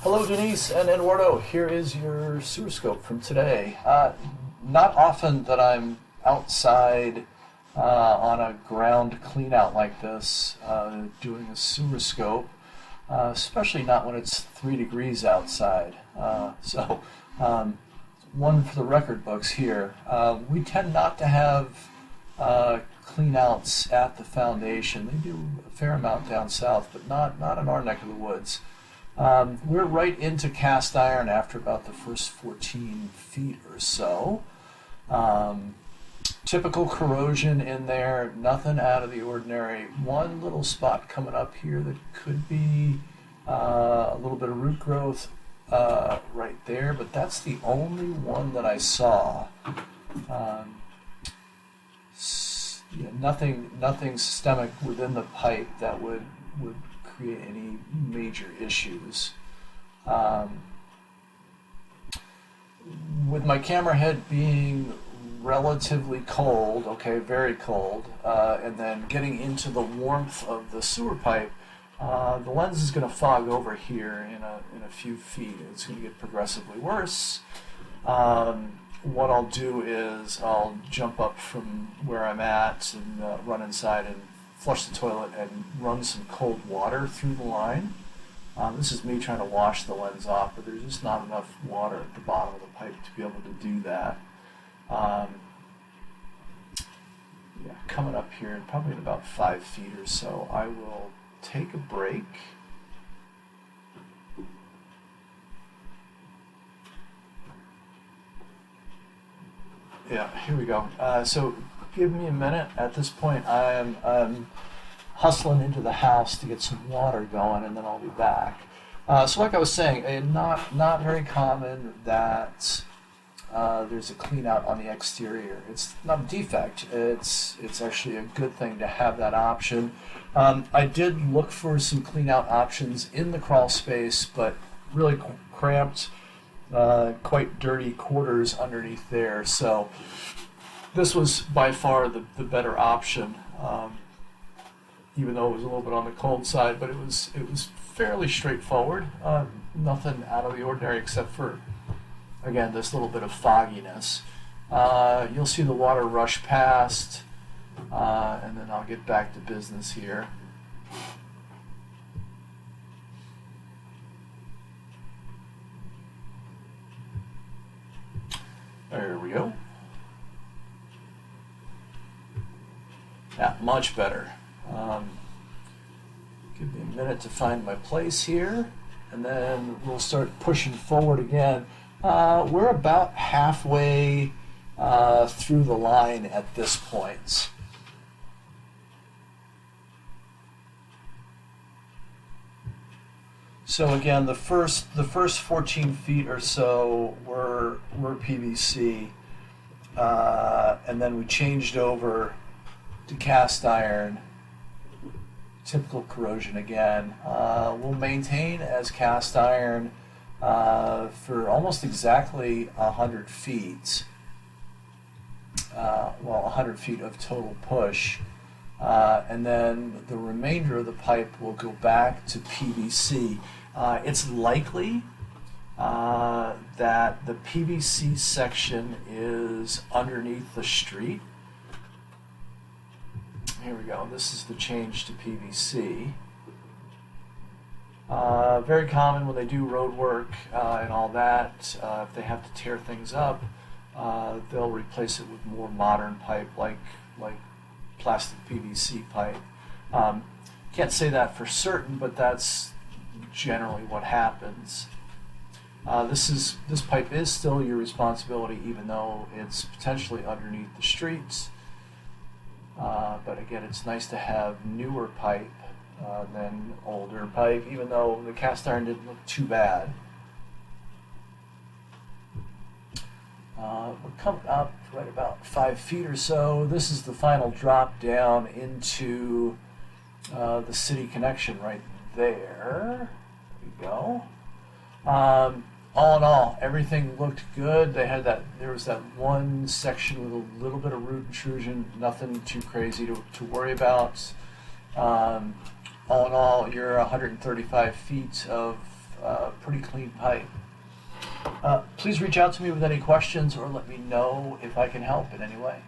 Hello, Denise and Eduardo. Here is your sewer scope from today. Not often that I'm outside on a ground clean out like this doing a sewer scope, especially not when it's 3 degrees outside. One for the record books here. We tend not to have clean outs at the foundation. They do a fair amount down south, but not in our neck of the woods. We're right into cast iron after about the first 14 feet or so. Typical corrosion in there, nothing out of the ordinary. One little spot coming up here that could be a little bit of root growth right there, but that's the only one that I saw. Nothing systemic within the pipe that would create any major issues. With my camera head being relatively cold, okay, very cold, and then getting into the warmth of the sewer pipe, the lens is going to fog over here in a few feet. It's going to get progressively worse. What I'll do is I'll jump up from where I'm at and run inside and flush the toilet and run some cold water through the line. This is me trying to wash the lens off, but there's just not enough water at the bottom of the pipe to be able to do that. Coming up here, probably in about 5 feet or so, I will take a break. Yeah, here we go. So give me a minute. At this point, I'm hustling into the house to get some water going, and then I'll be back. So like I was saying, not very common that there's a clean out on the exterior. It's not a defect. It's actually a good thing to have that option. I did look for some clean out options in the crawl space, but really cramped, quite dirty quarters underneath there. So this was by far the better option, even though it was a little bit on the cold side, but it was fairly straightforward. Nothing out of the ordinary except for, again, this little bit of fogginess. You'll see the water rush past, and then I'll get back to business here. There we go. Yeah, much better. Give me a minute to find my place here, and then we'll start pushing forward again. We're about halfway through the line at this point. So again, the first 14 feet or so were PVC, and then we changed over to cast iron. Typical corrosion again. We'll maintain as cast iron for almost exactly 100 feet. 100 feet of total push. And then the remainder of the pipe will go back to PVC. It's likely that the PVC section is underneath the street. Here we go. This is the change to PVC. Very common when they do road work and all that. If they have to tear things up, they'll replace it with more modern pipe like plastic PVC pipe. Can't say that for certain, but that's generally what happens. This pipe is still your responsibility, even though it's potentially underneath the streets. But again, it's nice to have newer pipe than older pipe, even though the cast iron didn't look too bad. We're coming up right about 5 feet or so. This is the final drop down into the city connection right there. There we go. All in all, everything looked good. There was that one section with a little bit of root intrusion, nothing too crazy to worry about. All in all, you're 135 feet of pretty clean pipe. Please reach out to me with any questions or let me know if I can help in any way.